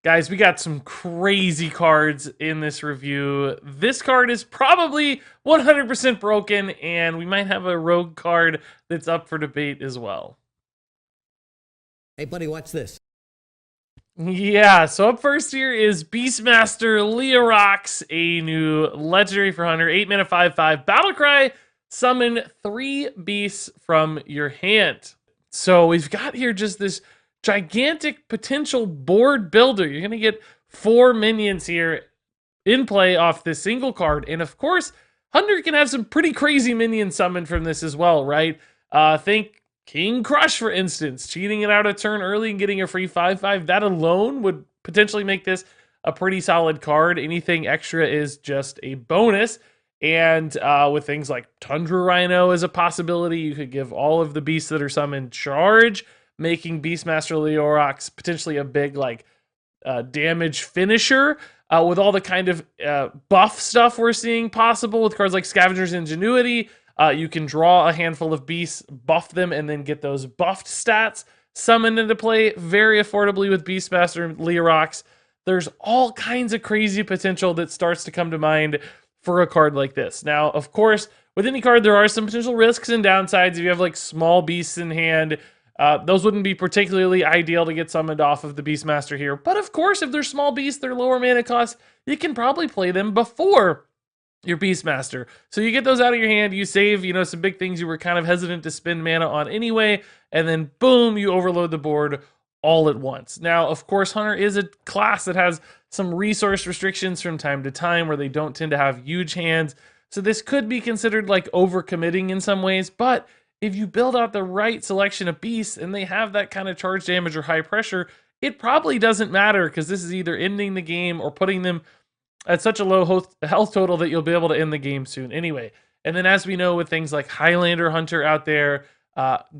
Guys, we got some crazy cards in this review. This card is probably 100% broken, and we might have a rogue card that's up for debate as well. Hey, buddy, watch this. Yeah, so up first here is Beastmaster Leo Rocks, a new legendary for Hunter, 8 mana, 5/5 Battlecry. Summon 3 beasts from your hand. So we've got here just this gigantic potential board builder. You're going to get 4 minions here in play off this single card. And of course, Hunter can have some pretty crazy minions summoned from this as well, right? Think King Crush, for instance, cheating it out a turn early and getting a free 5/5. That alone would potentially make this a pretty solid card. Anything extra is just a bonus. And with things like Tundra Rhino as a possibility, you could give all of the beasts that are summoned charge, making Beastmaster Leo Rocks potentially a big damage finisher. With all the kind of buff stuff we're seeing possible with cards like Scavenger's Ingenuity, you can draw a handful of beasts, buff them, and then get those buffed stats summoned into play very affordably with Beastmaster Leo Rocks. There's all kinds of crazy potential that starts to come to mind for a card like this. Now, of course, with any card, there are some potential risks and downsides. If you have like small beasts in hand, those wouldn't be particularly ideal to get summoned off of the Beastmaster here. But of course, if they're small beasts, they're lower mana cost, you can probably play them before your Beastmaster. So you get those out of your hand, you save, some big things you were kind of hesitant to spend mana on anyway, and then boom, you overload the board all at once. Now, of course, Hunter is a class that has some resource restrictions from time to time where they don't tend to have huge hands. So this could be considered like overcommitting in some ways, but if you build out the right selection of beasts and they have that kind of charge damage or high pressure, it probably doesn't matter because this is either ending the game or putting them at such a low health total that you'll be able to end the game soon anyway. And then as we know with things like Highlander Hunter out there,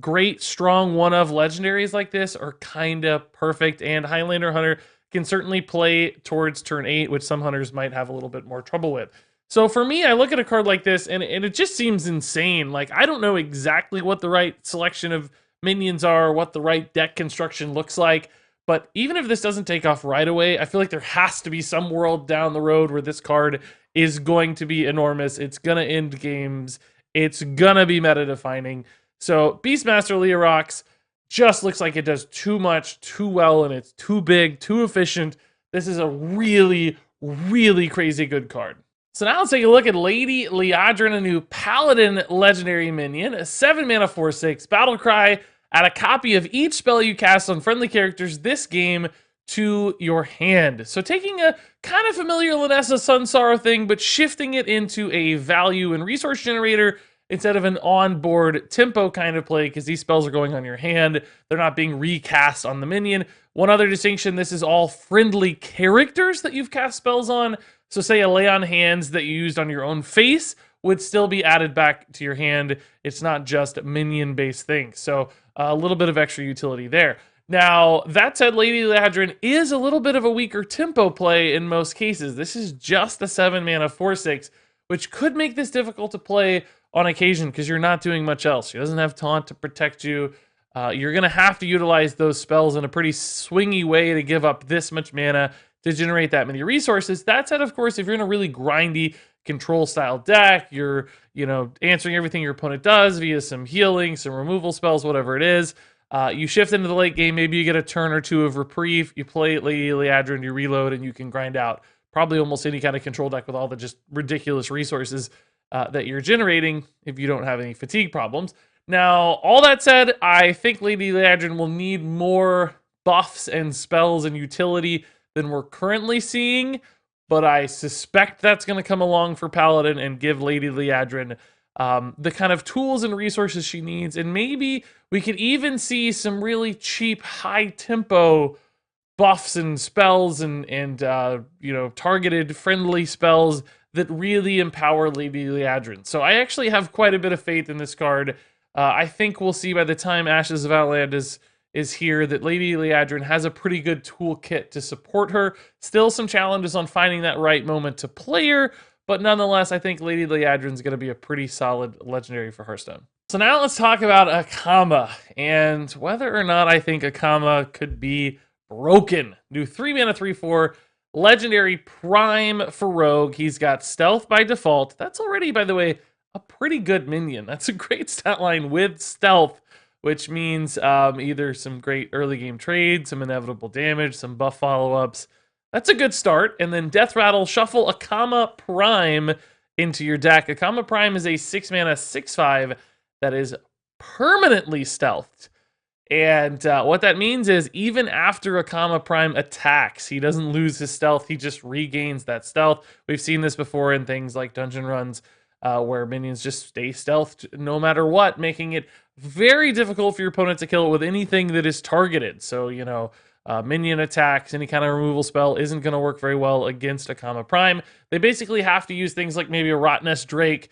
great strong one-of legendaries like this are kind of perfect, and Highlander Hunter can certainly play towards turn 8, which some hunters might have a little bit more trouble with. So for me, I look at a card like this, and it just seems insane. Like, I don't know exactly what the right selection of minions are, what the right deck construction looks like, but even if this doesn't take off right away, I feel like there has to be some world down the road where this card is going to be enormous. It's going to end games. It's going to be meta-defining. So Beastmaster Leo Rocks just looks like it does too much, too well, and it's too big, too efficient. This is a really, really crazy good card. So now let's take a look at Lady Liadrin, a new Paladin legendary minion, a 7 mana 4/6 Battlecry. Add a copy of each spell you cast on friendly characters this game to your hand. So taking a kind of familiar Lanessa Sunsorrow thing, but shifting it into a value and resource generator instead of an on-board tempo kind of play, because these spells are going on your hand. They're not being recast on the minion. One other distinction, this is all friendly characters that you've cast spells on. So say a Lay on Hands that you used on your own face would still be added back to your hand. It's not just minion-based things. So a little bit of extra utility there. Now, that said, Lady Liadrin is a little bit of a weaker tempo play in most cases. This is just a 7 mana 4/6, which could make this difficult to play on occasion because you're not doing much else. She doesn't have taunt to protect you. You're going to have to utilize those spells in a pretty swingy way to give up this much mana to generate that many resources. That said, of course, if you're in a really grindy control style deck, you're, answering everything your opponent does via some healing, some removal spells, whatever it is. You shift into the late game, maybe you get a turn or two of reprieve, you play Lady Liadrin, you reload, and you can grind out probably almost any kind of control deck with all the just ridiculous resources that you're generating if you don't have any fatigue problems. Now, all that said, I think Lady Liadrin will need more buffs and spells and utility than we're currently seeing, but I suspect that's going to come along for Paladin and give Lady Liadrin the kind of tools and resources she needs, and maybe we could even see some really cheap, high-tempo buffs and spells and targeted friendly spells that really empower Lady Liadrin. So I actually have quite a bit of faith in this card. I think we'll see by the time Ashes of Outlands is here that Lady Liadrin has a pretty good toolkit to support her. Still some challenges on finding that right moment to play her, but nonetheless, I think Lady Liadrin is going to be a pretty solid legendary for Hearthstone. So now let's talk about Akama and whether or not I think Akama could be broken. New 3 mana 3/4 legendary prime for Rogue. He's got stealth by default. That's already, by the way, a pretty good minion. That's a great stat line with stealth, which means either some great early game trade, some inevitable damage, some buff follow-ups. That's a good start. And then Death Rattle, shuffle Akama Prime into your deck. Akama Prime is a 6 mana 6/5 that is permanently stealthed. And what that means is even after Akama Prime attacks, he doesn't lose his stealth. He just regains that stealth. We've seen this before in things like dungeon runs where minions just stay stealthed no matter what, making it very difficult for your opponent to kill it with anything that is targeted. So, you know, minion attacks, any kind of removal spell isn't going to work very well against Akama Prime. They basically have to use things like maybe a Rottennest Drake,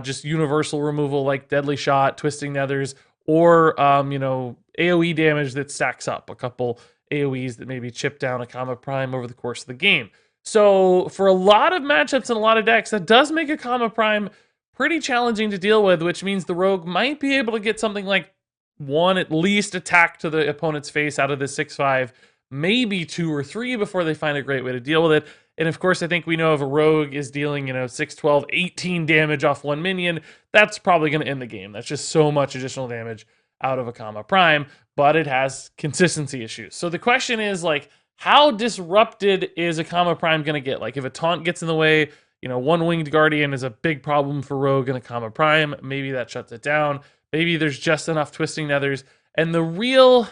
just universal removal like Deadly Shot, Twisting Nethers, or, you know, AoE damage that stacks up. A couple AoEs that maybe chip down Akama Prime over the course of the game. So for a lot of matchups and a lot of decks, that does make Akama Prime pretty challenging to deal with, which means the Rogue might be able to get something like one at least attack to the opponent's face out of the 6/5, maybe 2 or 3 before they find a great way to deal with it. And of course, I think we know if a Rogue is dealing, you know, 6, 12, 18 damage off one minion, that's probably going to end the game. That's just so much additional damage out of Akama Prime, but it has consistency issues. So the question is, like, how disrupted is Akama Prime going to get? Like, if a taunt gets in the way, you know, one Winged Guardian is a big problem for Rogue and Akama Prime. Maybe that shuts it down. Maybe there's just enough Twisting Nethers. And the real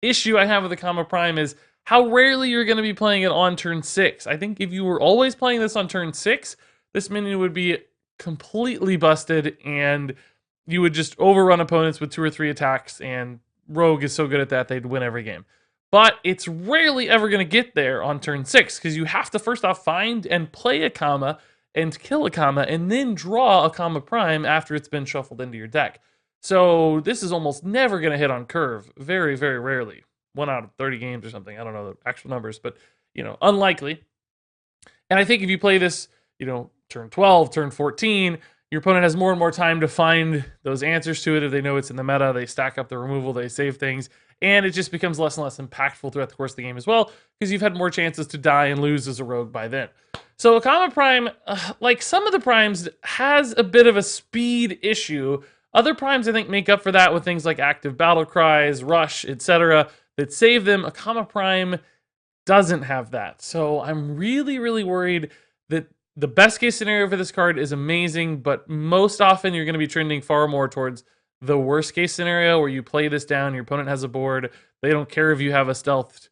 issue I have with Akama Prime is how rarely you're going to be playing it on turn 6. I think if you were always playing this on turn 6, this minion would be completely busted and you would just overrun opponents with 2 or 3 attacks, and Rogue is so good at that, they'd win every game. But it's rarely ever going to get there on turn 6, because you have to first off find and play Akama and kill Akama, and then draw Akama Prime after it's been shuffled into your deck. So this is almost never going to hit on curve. Very, very rarely. 1 out of 30 games or something. I don't know the actual numbers, but, you know, unlikely. And I think if you play this, you know, turn 12, turn 14, your opponent has more and more time to find those answers to it. If they know it's in the meta, they stack up the removal, they save things, and it just becomes less and less impactful throughout the course of the game as well, because you've had more chances to die and lose as a Rogue by then. So Akama Prime, like some of the Primes, has a bit of a speed issue. Other Primes, I think, make up for that with things like active battle cries, rush, etc., that save them. Akama Prime doesn't have that. So I'm really, really worried that the best case scenario for this card is amazing, but most often you're going to be trending far more towards the worst case scenario where you play this down, your opponent has a board, they don't care if you have a stealthed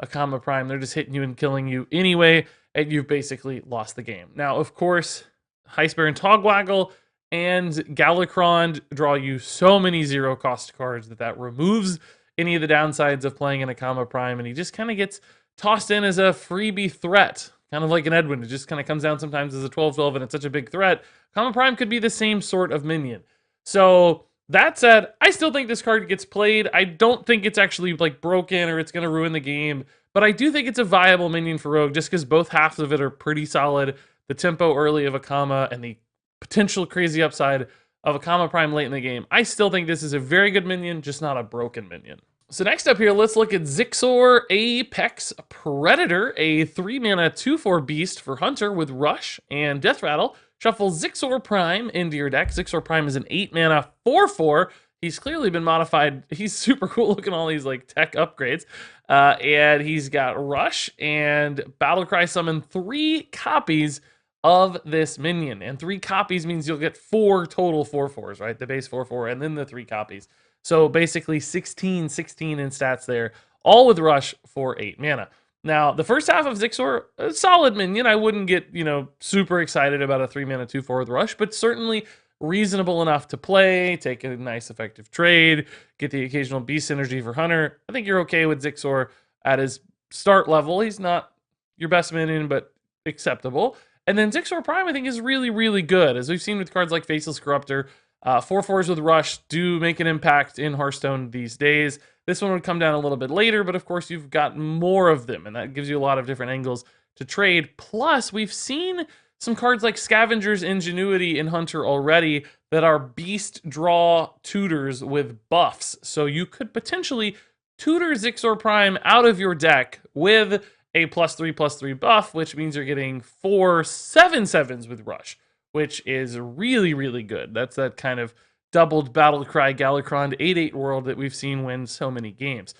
Akama Prime, they're just hitting you and killing you anyway, and you've basically lost the game. Now, of course, Heistbear and Togwaggle and Galakron draw you so many zero cost cards that removes any of the downsides of playing an Akama Prime, and he just kind of gets tossed in as a freebie threat. Kind of like an Edwin. It just kind of comes down sometimes as a 12/12 and it's such a big threat. Akama Prime could be the same sort of minion. So that said, I still think this card gets played. I don't think it's actually like broken or it's going to ruin the game, but I do think it's a viable minion for Rogue just because both halves of it are pretty solid. The tempo early of Akama and the potential crazy upside of Akama Prime late in the game. I still think this is a very good minion, just not a broken minion. So next up here, let's look at Zixor Apex Predator, a 3 mana 2/4 beast for Hunter with Rush and Death Rattle. Shuffle Zixor Prime into your deck. Zixor Prime is an 8 mana 4/4. He's clearly been modified. He's super cool looking, all these like tech upgrades. And he's got Rush and Battlecry. Summon 3 copies of this minion. And 3 copies means you'll get 4 total 4/4s, right? The base 4/4 and then the 3 copies. So basically 16 in stats there, all with Rush for 8 mana. Now, the first half of Zixor, a solid minion. I wouldn't get, you know, super excited about a 3 mana 2/4 with Rush, but certainly reasonable enough to play, take a nice effective trade, get the occasional beast synergy for Hunter. I think you're okay with Zixor at his start level. He's not your best minion, but acceptable. And then Zixor Prime, I think, is really, really good. As we've seen with cards like Faceless Corruptor, 4/4s with Rush do make an impact in Hearthstone these days. This one would come down a little bit later, but of course you've got more of them, and that gives you a lot of different angles to trade. Plus, we've seen some cards like Scavenger's Ingenuity in Hunter already that are beast draw tutors with buffs. So you could potentially tutor Zixor Prime out of your deck with a +3/+3 buff, which means you're getting 4 7/7s with Rush, which is really, really good. That's that kind of doubled Battlecry Galakron 8/8 world that we've seen win so many games.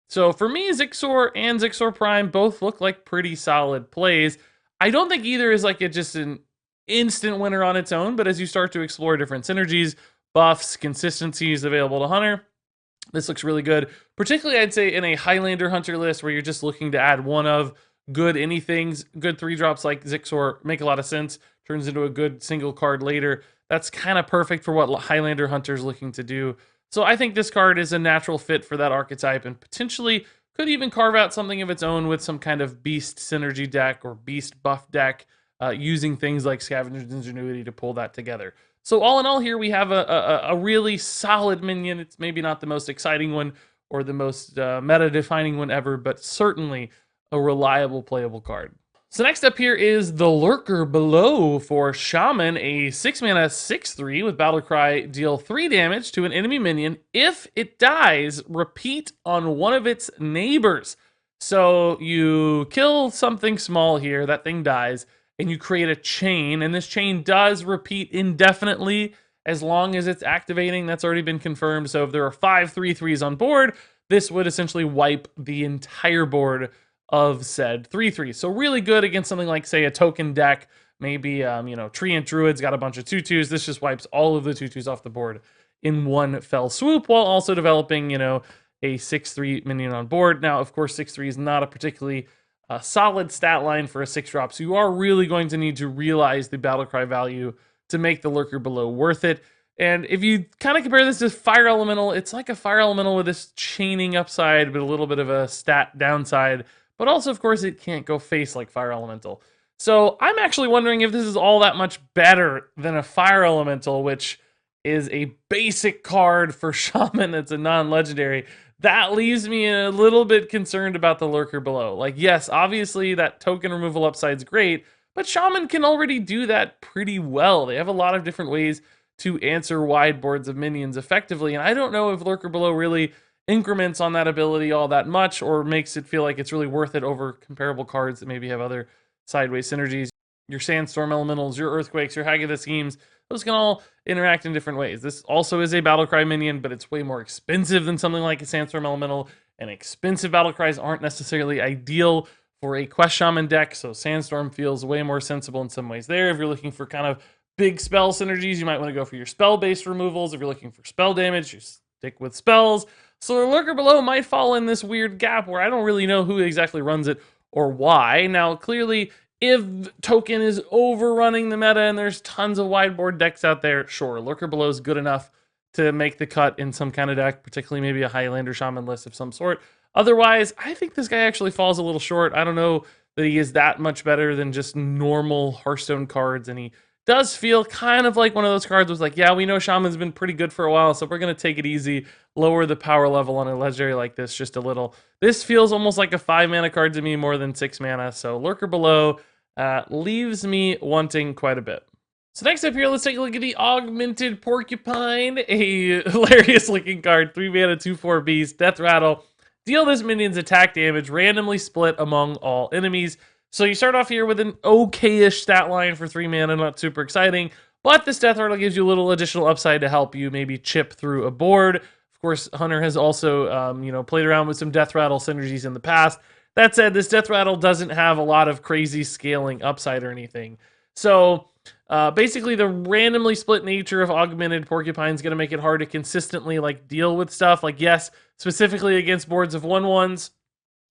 So for me, Zixor and Zixor Prime both look like pretty solid plays. I don't think either is like just an instant winner on its own, but as you start to explore different synergies, buffs, consistencies available to Hunter, this looks really good. Particularly, I'd say in a Highlander Hunter list where you're just looking to add one of good anythings, good 3-drops like Zixor make a lot of sense. Turns into a good single card later. That's kind of perfect for what Highlander Hunter's looking to do. So I think this card is a natural fit for that archetype and potentially could even carve out something of its own with some kind of beast synergy deck or beast buff deck using things like Scavenger's Ingenuity to pull that together. So all in all here, we have a really solid minion. It's maybe not the most exciting one or the most meta-defining one ever, but certainly a reliable playable card. So next up here is the Lurker Below for Shaman, a 6-mana 6/3 with Battlecry. Deal 3 damage to an enemy minion. If it dies, repeat on one of its neighbors. So you kill something small here, that thing dies, and you create a chain, and this chain does repeat indefinitely as long as it's activating. That's already been confirmed. So if there are 5 3/3s on board, this would essentially wipe the entire board of said 3/3. So really good against something like, say, a token deck. Maybe, Treant Druid's got a bunch of 2/2s. This just wipes all of the 2/2s off the board in one fell swoop while also developing, a 6/3 minion on board. Now, of course, 6/3 is not a particularly solid stat line for a 6-drop, so you are really going to need to realize the Battlecry value to make the Lurker Below worth it. And if you kind of compare this to Fire Elemental, it's like a Fire Elemental with this chaining upside, but a little bit of a stat downside. But also, of course, it can't go face like Fire Elemental. So I'm actually wondering if this is all that much better than a Fire Elemental, which is a basic card for Shaman that's a non-legendary. That leaves me a little bit concerned about the Lurker Below. Like, yes, obviously that token removal upside's great, but Shaman can already do that pretty well. They have a lot of different ways to answer wide boards of minions effectively, and I don't know if Lurker Below really increments on that ability all that much or makes it feel like it's really worth it over comparable cards that maybe have other sideways synergies. Your Sandstorm Elementals, your Earthquakes, your Hag of the Schemes, those can all interact in different ways. This also is a Battlecry minion, but it's way more expensive than something like a Sandstorm Elemental, and expensive Battlecries aren't necessarily ideal for a Quest Shaman deck, so Sandstorm feels way more sensible in some ways there. If you're looking for kind of big spell synergies, you might want to go for your spell-based removals. If you're looking for spell damage, you stick with spells. So the Lurker Below might fall in this weird gap where I don't really know who exactly runs it or why. Now, clearly, if token is overrunning the meta and there's tons of wideboard decks out there, sure, Lurker Below is good enough to make the cut in some kind of deck, particularly maybe a Highlander Shaman list of some sort. Otherwise, I think this guy actually falls a little short. I don't know that he is that much better than just normal Hearthstone cards, and he does feel kind of like one of those cards was like, yeah, we know Shaman's been pretty good for a while, so we're going to take it easy, lower the power level on a legendary like this just a little. This feels almost like a 5-mana card to me more than 6 mana, so Lurker Below leaves me wanting quite a bit. So next up here, let's take a look at the Augmented Porcupine, a hilarious looking card, 3-mana 2/4 beast, Death Rattle. Deal this minion's attack damage randomly split among all enemies. So you start off here with an okay-ish stat line for 3 mana, not super exciting, but this Death Rattle gives you a little additional upside to help you maybe chip through a board. Of course, Hunter has also, played around with some Death Rattle synergies in the past. That said, this Death Rattle doesn't have a lot of crazy scaling upside or anything. So basically, the randomly split nature of Augmented Porcupine is going to make it hard to consistently deal with stuff. Like, yes, specifically against boards of 1/1s,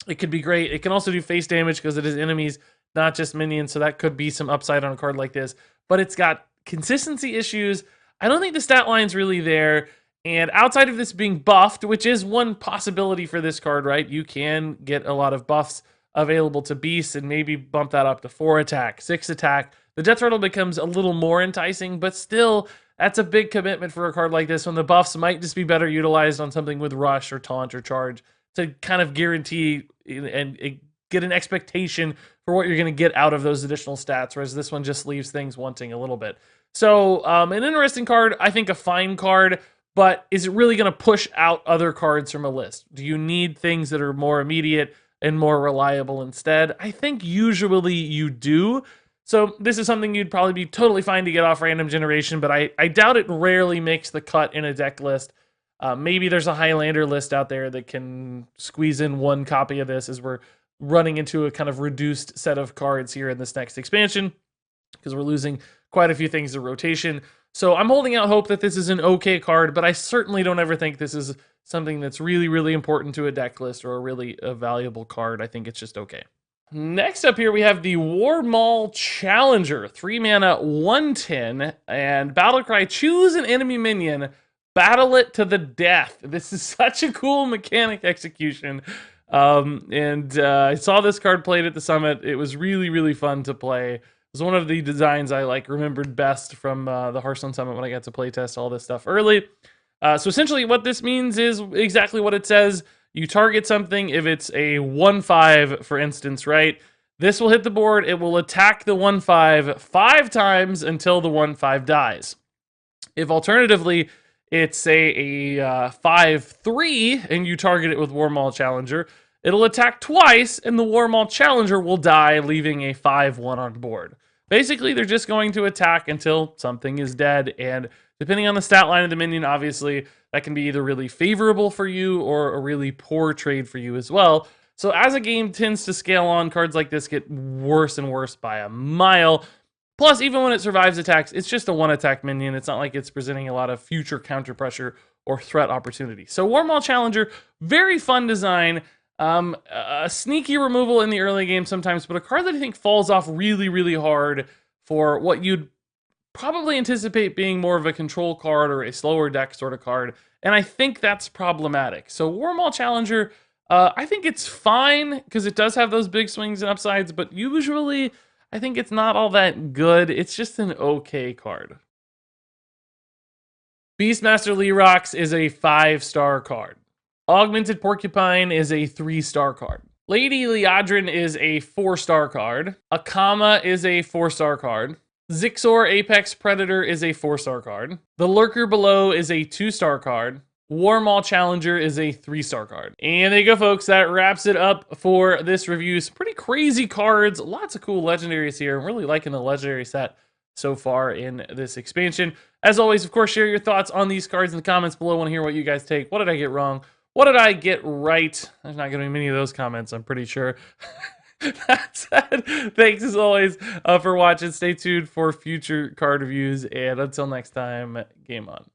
it could be great. It can also do face damage because it is enemies, not just minions, so that could be some upside on a card like this. But it's got consistency issues. I don't think the stat line's really there. And outside of this being buffed, which is one possibility for this card, right? You can get a lot of buffs available to beasts and maybe bump that up to 4 attack, 6 attack. The Death Rattle becomes a little more enticing, but still, that's a big commitment for a card like this when the buffs might just be better utilized on something with Rush or Taunt or Charge to kind of guarantee and get an expectation for what you're going to get out of those additional stats, whereas this one just leaves things wanting a little bit. So an interesting card, I think a fine card, but is it really going to push out other cards from a list? Do you need things that are more immediate and more reliable instead? I think usually you do. So this is something you'd probably be totally fine to get off random generation, but I doubt it rarely makes the cut in a deck list. Maybe there's a Highlander list out there that can squeeze in one copy of this as we're running into a kind of reduced set of cards here in this next expansion, because we're losing quite a few things to rotation. So I'm holding out hope that this is an okay card, but I certainly don't ever think this is something that's really, really important to a deck list or a valuable card. I think it's just okay. Next up here, we have the Warmall Challenger, 3 mana, 1/10, and battle cry, choose an enemy minion, battle it to the death. This is such a cool mechanic execution. I saw this card played at the summit. It was really, really fun to play. It was one of the designs I remembered best from the Hearthstone summit when I got to play test all this stuff early. So essentially what this means is exactly what it says. You target something if it's a 1/5, for instance, right? This will hit the board. It will attack the 1/5 5 times until the 1/5 dies. If alternatively it's a 5/3 and you target it with Warmall Challenger, it'll attack twice and the Warmall Challenger will die, leaving a 5/1 on board. Basically, they're just going to attack until something is dead, and depending on the stat line of the minion, obviously, that can be either really favorable for you or a really poor trade for you as well. So as a game tends to scale on, cards like this get worse and worse by a mile. Plus, even when it survives attacks, it's just a 1-attack minion. It's not like it's presenting a lot of future counter pressure or threat opportunity. So Warmall Challenger, very fun design. A sneaky removal in the early game sometimes, but a card that I think falls off really, really hard for what you'd probably anticipate being more of a control card or a slower deck sort of card, and I think that's problematic. So Warmall Challenger, I think it's fine because it does have those big swings and upsides, but usually I think it's not all that good. It's just an okay card. Beastmaster Leo Rocks is a 5-star card. Augmented Porcupine is a 3-star card. Lady Liadrin is a 4-star card. Akama is a 4-star card. Zixor Apex Predator is a 4-star card. The Lurker Below is a 2-star card. Warmall Challenger is a 3-star card. And there you go, folks. That wraps it up for this review. Some pretty crazy cards. Lots of cool legendaries here. I'm really liking the legendary set so far in this expansion. As always, of course, share your thoughts on these cards in the comments below. I want to hear what you guys take. What did I get wrong? What did I get right? There's not going to be many of those comments, I'm pretty sure. That said, thanks as always for watching. Stay tuned for future card reviews. And until next time, game on.